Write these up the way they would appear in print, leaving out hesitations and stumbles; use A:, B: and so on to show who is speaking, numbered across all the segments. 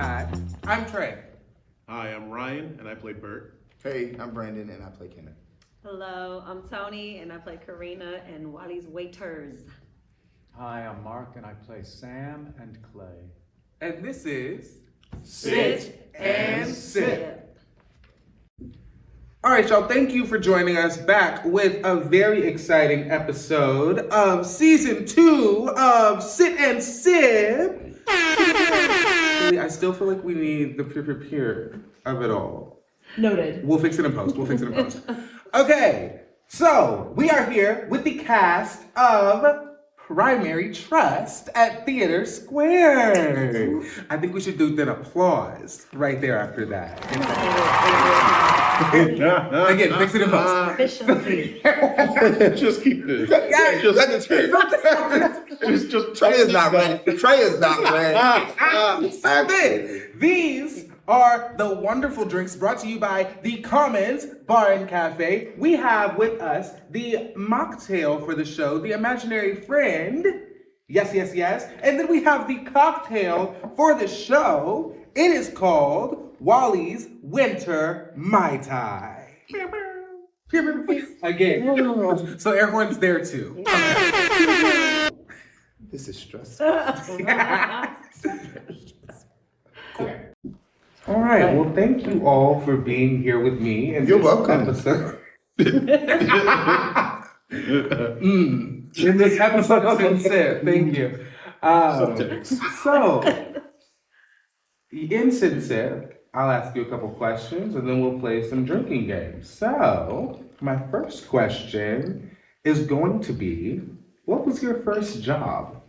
A: Hi, I'm Trey.
B: Hi, I'm Ryan, and I play Bert.
C: Hey, I'm Brandon, and I play Kenneth.
D: Hello, I'm Tony, and I play Karina and Wally's waiters.
E: Hi, I'm Mark, and I play Sam and Clay.
A: And this is
D: Sit and Sip.
A: All right, y'all, thank you for joining us back with a very exciting episode of season 2 of Sit and Sip. I still feel like we need the pure of it all.
D: Noted.
A: We'll fix it in post. Okay, so we are here with the cast of Primary Trust at TheatreSquared. I think we should do an applause right there after that. Again, fix it in post.
D: Efficiency.
B: Just keep this. Just
C: Trey is not ready. Trey is not ready.
A: These are the wonderful drinks brought to you by the Commons Bar and Cafe. We have with us the mocktail for the show, the imaginary friend. Yes. And then we have the cocktail for the show. It is called Wally's Winter Mai Tai. Again. So air horns there too.
C: This is stressful.
A: Cool. All right. Well, thank you all for being here with me. In
C: You're
A: this
C: welcome.
A: Episode. In this episode of Sincere. Thank you. So, in Sincere, I'll ask you a couple questions and then we'll play some drinking games. So, my first question is going to be, what was your first job?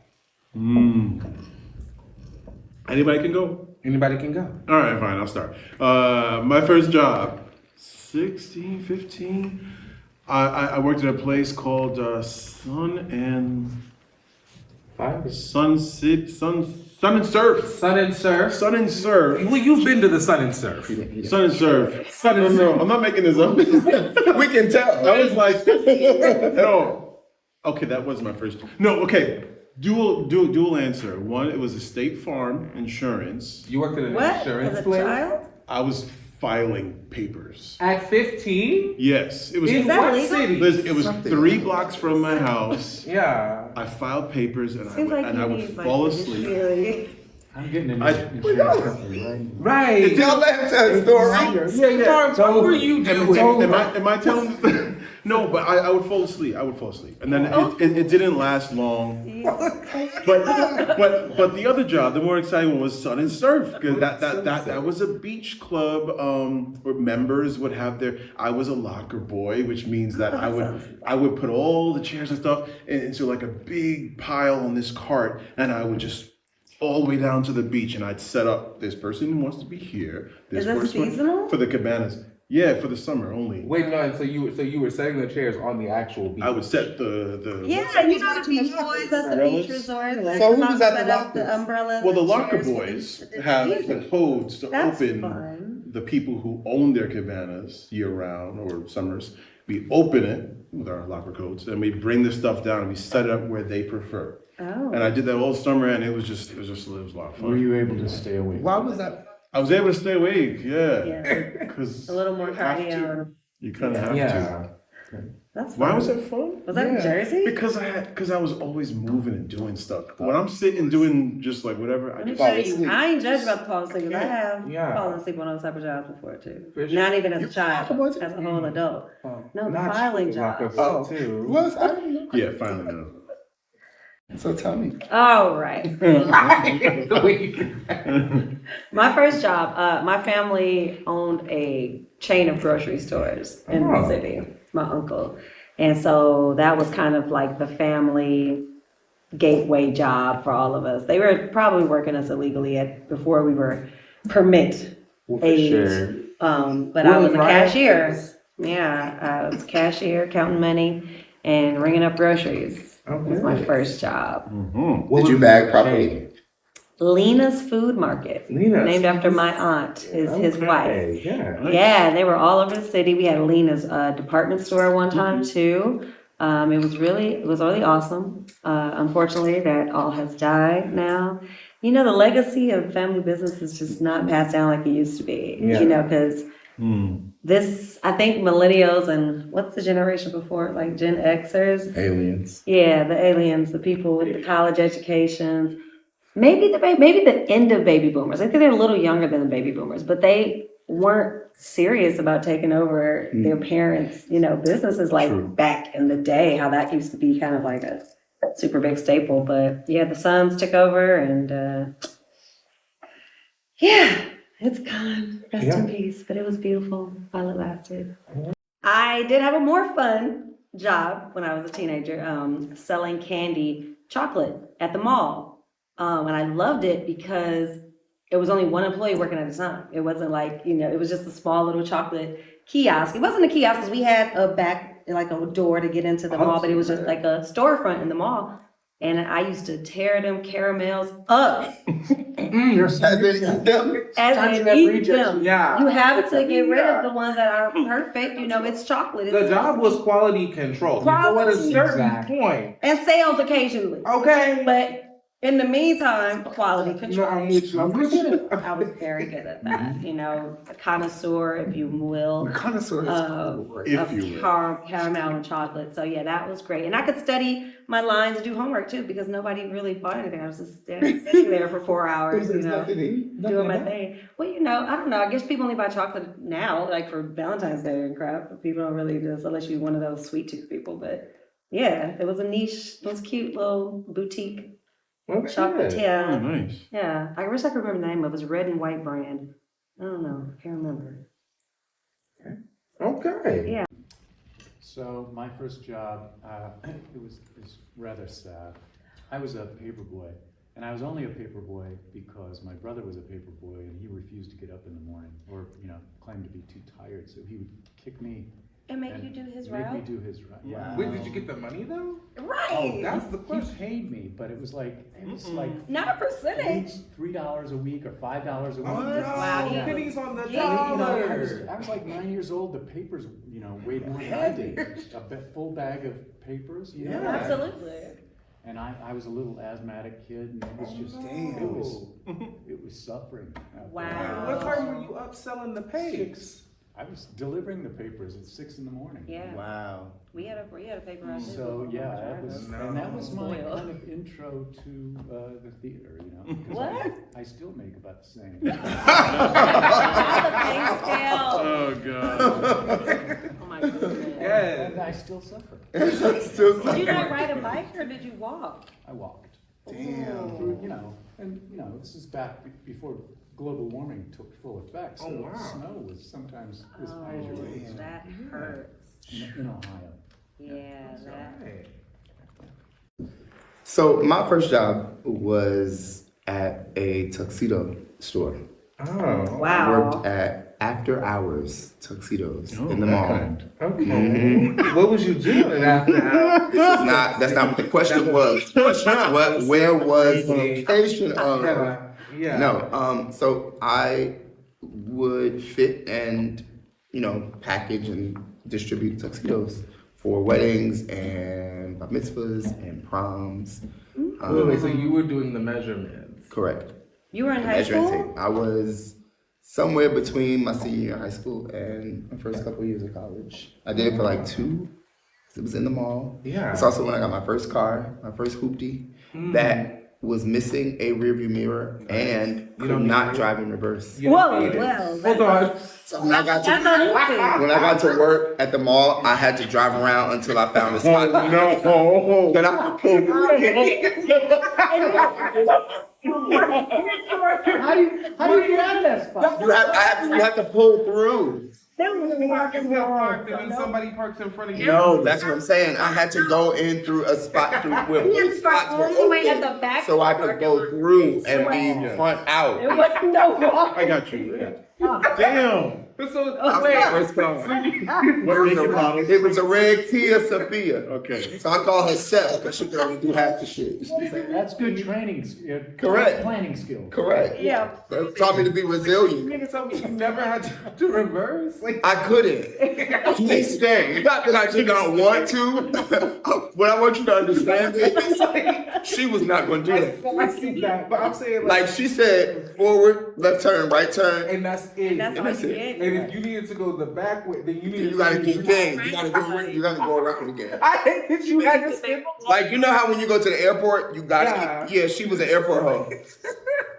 B: Anybody can go.
A: Anybody can go.
B: All right, fine, I'll start. My first job, 16, 15. I worked at a place called Sun and Surf.
A: Sun and Surf.
B: Sun and Surf.
A: Well, you've been to the Sun and Surf.
B: Sun and Surf. No, I'm not making this up.
C: We can tell.
B: I was like, no. Okay, that was my first. No, okay. Dual answer. One, it was a State Farm insurance.
A: You worked at an
D: What?
A: insurance
D: As a
A: place?
D: child?
B: I was filing papers.
A: At 15?
B: Yes, it was.
A: In
D: that
A: what
D: legal?
A: city?
B: Listen, it was 3 blocks from my house.
A: Yeah.
B: I filed papers and
D: Seems like
B: I
D: you
B: would
D: need, like,
B: fall asleep.
D: really-
E: I'm getting an
B: I-
E: insurance company right now.
A: Right.
C: Y'all let him tell the story.
A: Farm, what were you doing?
B: Am I telling? No, but I would fall asleep. And then it didn't last long. But the other job, the more exciting one, was Sun and Surf, because that was a beach club where members would have their. I was a locker boy, which means that I would put all the chairs and stuff into like a big pile on this cart, and I would just all the way down to the beach, and I'd set up. This person wants to be here. This
D: Is that
B: person
D: seasonal?
B: for the cabanas. Yeah, for the summer only.
A: Wait, no, so you were setting the chairs on the actual beach.
B: I would set the
D: Yeah, you know the beach boys at the beach resort. They
C: So who
D: come out,
C: was at the
D: set up
C: lockers?
D: the umbrellas.
B: Well, the
D: and
B: locker
D: chairs.
B: boys have the codes to
D: That's
B: open
D: fun.
B: the people who own their cabanas year round or summers. We open it with our locker codes and we bring the stuff down and we set it up where they prefer.
D: Oh.
B: And I did that all summer and it was a lot of
E: Were
B: fun.
E: you able to stay awake?
C: Why was that?
B: I was able to stay awake,
D: Yeah.
B: because
D: A little more cardio.
B: you kind of have to.
E: Yeah.
D: That's fun.
B: Why was that fun?
D: Was that in Jersey?
B: Because I was always moving and doing stuff. But when I'm sitting doing just like whatever, I
D: Let me
B: just
D: tell
C: fall
D: you,
C: asleep.
D: I ain't judged about the fall asleep. 'Cause I have
A: Yeah.
D: fallen asleep on those type of jobs before too.
A: For sure.
D: Not even as a
C: You
D: child,
C: talk about it?
D: as a whole adult. No, the
A: Not
D: filing
A: locker
D: job.
C: Oh,
A: too.
C: was I don't know.
B: yeah, finally no.
C: So tell me.
D: All right.
A: The way you-
D: My first job, my family owned a chain of grocery stores in the
A: Oh.
D: city, my uncle. And so that was kind of like the family gateway job for all of us. They were probably working us illegally before we were permit
A: Well, for
D: age.
A: sure.
D: But I was a
A: Right.
D: cashier. Yeah, I was a cashier, counting money and ringing up groceries. That was my first job.
C: Did you bag properly?
D: Lena's Food Market,
A: Lena's.
D: named after my aunt, is his wife.
A: Yeah.
D: Yeah, and they were all over the city. We had Lena's department store one time too. It was really awesome. Unfortunately, that all has died now. You know, the legacy of family business is just not passed down like it used to be.
A: Yeah.
D: You know, because I think millennials and what's the generation before, like Gen Xers?
C: Aliens.
D: Yeah, the aliens, the people with the college educations. Maybe the end of baby boomers. I think they're a little younger than the baby boomers, but they weren't serious about taking over their parents', businesses like back in the day, how that used to be kind of like a super big staple. But yeah, the sons took over and it's gone. Rest in peace. But it was beautiful while it lasted. I did have a more fun job when I was a teenager, selling candy, chocolate at the mall. And I loved it because it was only one employee working at a time. It wasn't like, it was just a small little chocolate kiosk. It wasn't a kiosk because we had a back, like a door to get into the mall, but it was just like a storefront in the mall. And I used to tear them caramels up.
C: As in eat them?
D: As in eat them.
A: Yeah.
D: You have to get rid of the ones that aren't perfect. It's chocolate.
A: The job was quality control. At a certain point.
D: And sales occasionally.
A: Okay.
D: But in the meantime, quality control.
A: No, I'm with you.
D: I was very good at that. A connoisseur, if you will.
C: Connoisseur is cool.
B: If you will.
D: Caramel and chocolate. So yeah, that was great. And I could study my lines and do homework too because nobody really bought anything. I was just sitting there for 4 hours, doing my thing. Well, I don't know. I guess people only buy chocolate now, like for Valentine's Day and crap. People don't really just, unless you're one of those sweet tooth people. But yeah, it was a niche, it was a cute little boutique. Chocolatier.
B: Oh, nice.
D: Yeah. I wish I could remember the name of it. It was a red and white brand. I don't know. I can't remember.
A: Okay.
D: Yeah.
E: So my first job, it was rather sad. I was a paper boy, and I was only a paper boy because my brother was a paper boy, and he refused to get up in the morning, or claimed to be too tired, so he would kick me.
D: And make you do his route?
E: Make me do his route. Yeah.
A: Wait, did you get the money though?
D: Right.
A: Oh, that's the
E: He
A: question.
E: paid me, but it was like
D: Not a percentage.
E: $3 a week or $5 a week.
A: Oh, no.
D: Wow, yeah.
A: Pennies on the
D: Yeah.
A: dollar.
E: I was like 9 years old. The papers, weighed more than I did. Full bag of papers.
A: Yeah.
D: Absolutely.
E: And I was a little asthmatic kid, and it was just it was suffering.
D: Wow.
A: What time were you up selling the papes?
E: I was delivering the papers at 6 in the morning.
D: Yeah.
C: Wow.
D: We had a paper route too.
E: So yeah, that was my
D: Spoiled.
E: kind of intro to the theater. 'Cause
D: What?
E: I still make about the same.
D: The pay scale.
B: Oh, God.
D: Oh my goodness.
A: Yeah.
E: And I still suffer.
D: Did you not ride a bike or did you walk?
E: I walked.
C: Damn.
E: Through, this is back before global warming took full effect. So
A: Oh, wow.
E: snow was sometimes as high as your waist
D: That hurts.
E: in Ohio.
D: Yeah, that.
A: Right.
C: So my first job was at a tuxedo store.
A: Oh.
C: I worked
D: Wow.
C: at after hours tuxedos in the mall.
A: Okay. What was you doing after that?
C: That's not what the question was. The question was, where was the location of?
A: Yeah.
C: No. So I would fit and package and distribute tuxedos for weddings and bar mitzvahs and proms.
A: Wait, so you were doing the measurements?
C: Correct.
D: You were in high
C: Measuring
D: school?
C: tape. I was somewhere between my senior year of high school and my first couple of years of college. I did it for like 2. It was in the mall.
A: Yeah.
C: It's also when I got my first car, my first hoopty, that was missing a rearview mirror and could not drive in reverse.
D: Whoa, well.
A: Hold on.
C: So when I got
D: That's on
C: when I got to work at the mall, I had to drive around until I found a spot.
B: No.
C: Then I could pull
E: How do you get out of that spot?
C: you have to pull through.
A: Park is not parked, and then somebody parks in front of you.
C: No, that's what I'm saying. I had to go in through a spot where both spots were
D: You went at
C: open,
D: the back.
C: so I could go through and be front out.
D: It wasn't no walk.
B: I got you. Damn.
A: So
C: That was my first car. It was a red Kia Sophia.
B: Okay.
C: So I call her Chef because she can only do half the shit.
E: That's good training,
C: Correct.
E: planning skill.
C: Correct.
D: Yeah.
C: That taught me to be
A: you
C: resilient.
A: mean to tell me you never had to reverse? Like,
C: I couldn't. Please stay. Not that I did not want to. What I want you to understand is she was not going to do that.
A: I see that, but I'm saying
C: Like she said, forward, left turn, right turn.
A: and that's it.
D: And that's all
C: that's
D: you
C: it.
D: get.
A: And if you needed to go the back way, then you need
C: You gotta keep things. You gotta go around again.
A: I hate that you had to spin.
C: Like you know how when you go to the airport, you gotta
A: Yeah.
C: keep. Yeah, she was an airport hoe.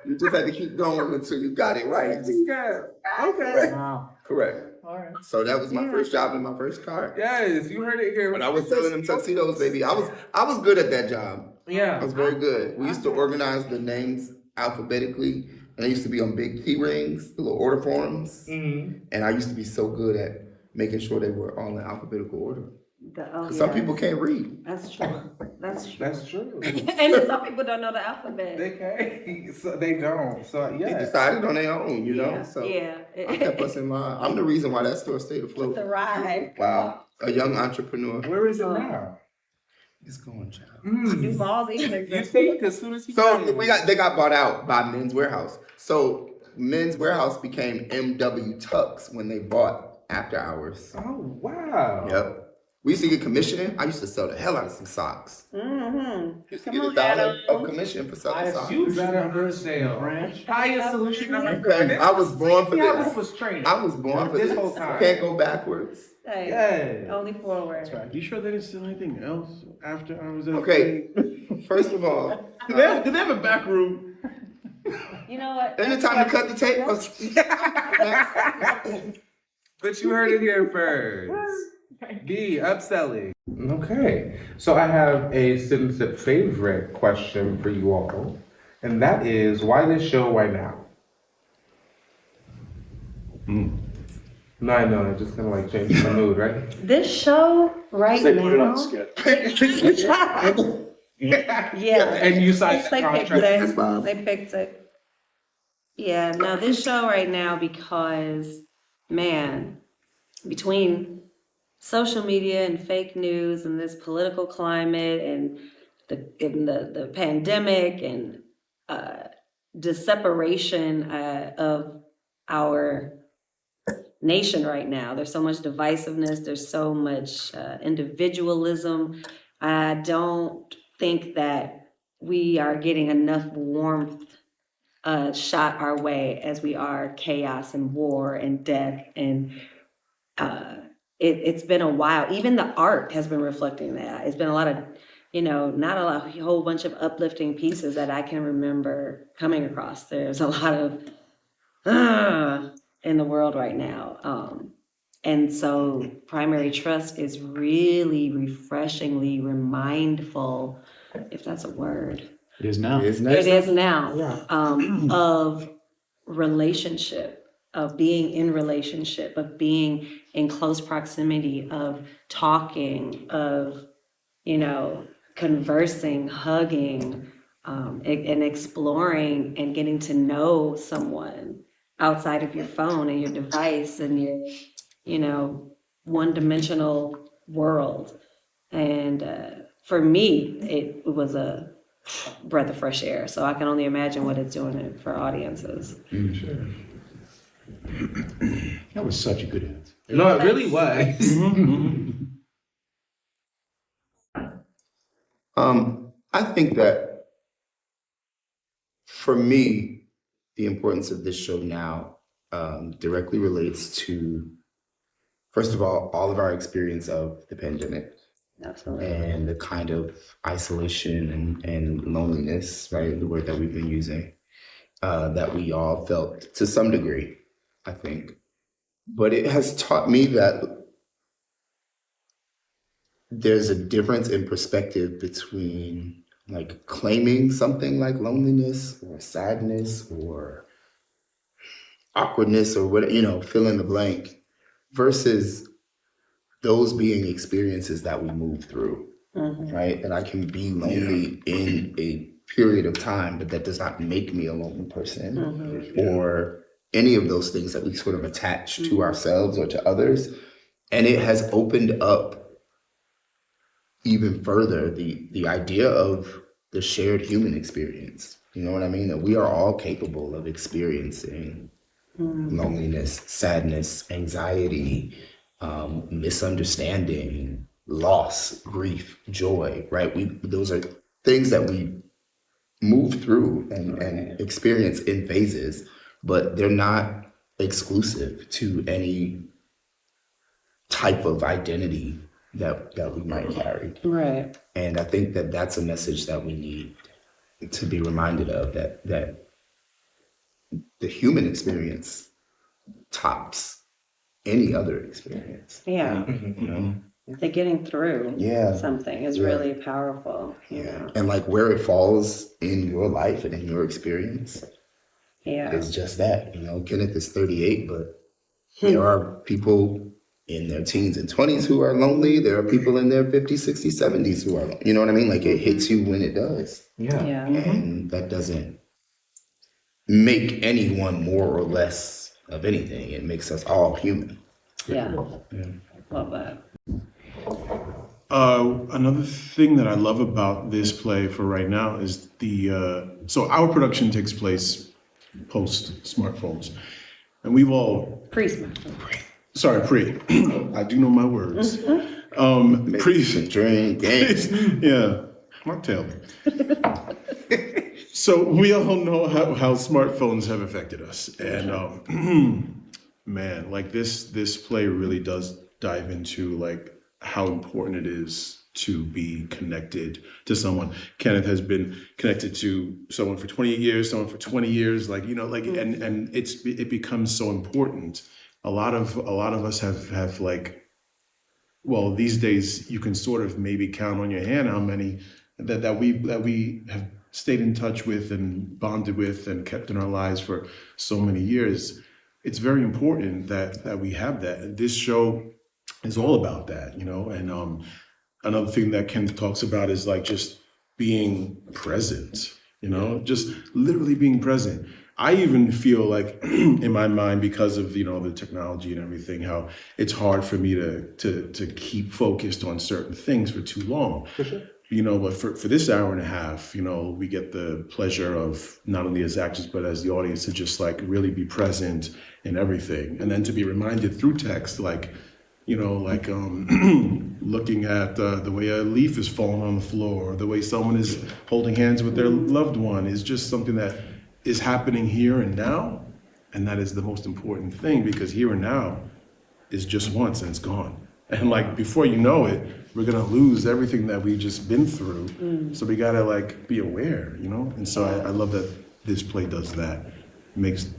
C: You just had to keep going until you got it right.
A: Okay.
E: Wow.
C: Correct.
E: All right.
C: So that was my first job in my first car.
A: Yes, you heard it here.
C: When I was selling them tuxedos, baby, I was good at that job.
A: Yeah.
C: I was very good. We used to organize the names alphabetically, and I used to be on big key rings, the little order forms,
A: Mm-hmm.
C: and I used to be so good at making sure they were all in alphabetical order.
D: Oh,
C: Some
D: yes.
C: people can't read.
D: That's true. That's true.
A: That's true.
D: And some people don't know the alphabet.
A: They can't. So they don't. So
C: They
A: yeah.
C: decided on their own, you know.
D: Yeah,
C: So
D: yeah.
C: I kept us in mind. I'm the reason why that store stayed afloat.
D: The ride.
C: Wow, a young entrepreneur.
A: Where is it now?
C: It's going, child.
D: These balls even
A: You
D: exist.
A: think as soon as he
C: So
A: got
C: they got bought out by Men's Warehouse. So Men's Warehouse became MW Tux when they bought After Hours.
A: Oh wow.
C: Yep. We used to get commission. I used to sell the hell out of some socks.
D: Mm-hmm.
C: Used to
D: Come
C: get
D: on,
C: $1 of
D: Adam.
C: commission for selling
E: Highest
C: socks.
A: You better understand.
E: Branch.
A: Highest solution number.
C: Okay, I was born for
A: See how this
C: this.
A: was training.
C: I was born for
A: This
C: this.
A: whole time.
C: Can't go backwards.
D: Hey,
A: Yeah.
D: only forward.
B: You sure they didn't steal anything else after I was at
C: Okay. First of all,
B: Did they have a back room?
D: You know what?
C: isn't it time to cut the tape?
A: But you heard it here first. B, upselling. Okay, so I have a citizen favorite question for you all, and that is, why this show, why now? No, I know, I just kind of like changed my mood, right?
D: This show right
E: They put it on
D: now.
E: schedule.
D: Yeah.
A: And you signed
D: They
A: the
D: picked
A: contract.
D: it. They picked it. Yeah, no, this show right now because, man, between social media and fake news and this political climate and the pandemic and the separation of our nation right now. There's so much divisiveness. There's so much individualism. I don't think that we are getting enough warmth shot our way as we are chaos and war and death. And it's been a while. Even the art has been reflecting that. It's been a lot of, not a whole bunch of uplifting pieces that I can remember coming across. There's a lot of in the world right now. And so primary trust is really refreshingly remindful, if that's a word.
E: It is now.
C: Isn't
D: It
C: that
D: is now, of relationship, of being in relationship, of being in close proximity, of talking, of, conversing, hugging, and exploring and getting to know someone outside of your phone and your device and your, one-dimensional world. And for me, it was a breath of fresh air. So I can only imagine what it's doing for audiences.
E: That was such a good answer.
A: No, it really was.
C: I think that for me, the importance of this show now directly relates to, first of all of our experience of the pandemic.
D: Absolutely.
C: And the kind of isolation and loneliness, right, the word that we've been using, that we all felt to some degree, I think. But it has taught me that there's a difference in perspective between like claiming something like loneliness or sadness or awkwardness or what, fill in the blank, versus those being experiences that we move through, right? And I can be lonely in a period of time, but that does not make me a lonely person or any of those things that we sort of attach to ourselves or to others. And it has opened up even further the idea of the shared human experience. You know what I mean? That we are all capable of experiencing loneliness, sadness, anxiety, misunderstanding, loss, grief, joy, right? Those are things that we move through and experience in phases, but they're not exclusive to any type of identity that we might carry.
D: Right.
C: And I think that that's a message that we need to be reminded of, that the human experience tops any other experience.
D: Yeah.
C: You know?
D: The getting through
C: Yeah.
D: something is really powerful. You know?
C: And like where it falls in your life and in your experience is just that. You know, Kenneth is 38, but there are people in their teens and 20s who are lonely. There are people in their 50s, 60s, 70s who are, you know what I mean? Like it hits you when it does.
D: Yeah.
C: And that doesn't make anyone more or less of anything. It makes us all human.
D: Yeah. Love that.
B: Another thing that I love about this play for right now is so our production takes place post smartphones, and we've all pre. I do know my words. Pre
C: drink games.
B: Yeah, Mark Taylor. So we all know how smartphones have affected us, and man, like this play really does dive into like how important it is to be connected to someone. Kenneth has been connected to someone for 28 years, someone for 20 years, like, you know, like, and it becomes so important. A lot of us have like, well, these days you can sort of maybe count on your hand how many that we have stayed in touch with and bonded with and kept in our lives for so many years. It's very important that we have that. And this show is all about that, you know. And another thing that Ken talks about is like just being present, you know, just literally being present. I even feel like in my mind, because of, you know, the technology and everything, how it's hard for me to keep focused on certain things for too long. For sure. You know, but for this hour and a half, you know, we get the pleasure of not only as actors, but as the audience to just like really be present in everything. And then to be reminded through text, like, you know, like looking at the way a leaf is falling on the floor, or the way someone is holding hands with their loved one is just something that is happening here and now. And that is the most important thing, because here and now is just once and it's gone. And like before you know it, we're gonna lose everything that we've just been through. So we gotta like be aware, you know? And so I love that this play does that, makes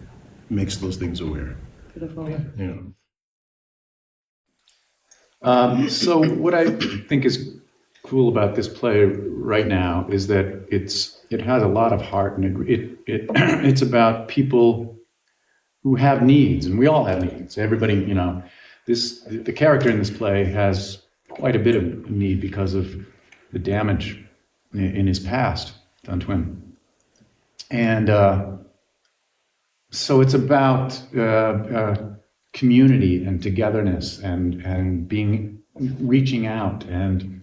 B: those things aware.
D: Beautiful.
B: Yeah.
E: So what I think is cool about this play right now is that it has a lot of heart, and it's about people who have needs, and we all have needs. Everybody, you know, the character in this play has quite a bit of need because of the damage in his past done to him, and so it's about community and togetherness and reaching out and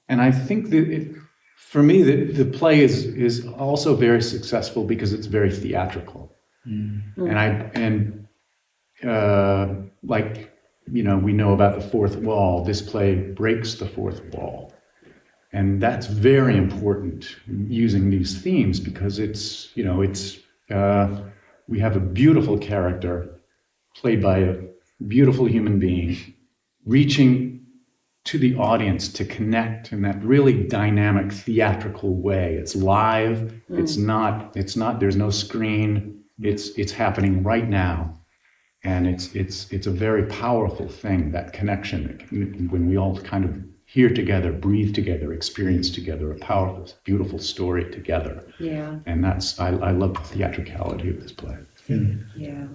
E: I think that for me the play is also very successful because it's very theatrical. And like, you know, we know about the fourth wall. This play breaks the fourth wall, and that's very important using these themes, because it's, you know, it's we have a beautiful character played by a beautiful human being reaching to the audience to connect in that really dynamic theatrical way. It's live. It's not, there's no screen. It's happening right now. And it's a very powerful thing, that connection, when we all kind of hear together, breathe together, experience together, a powerful, beautiful story together.
D: Yeah.
E: And I love the theatricality of this play.
D: Yeah.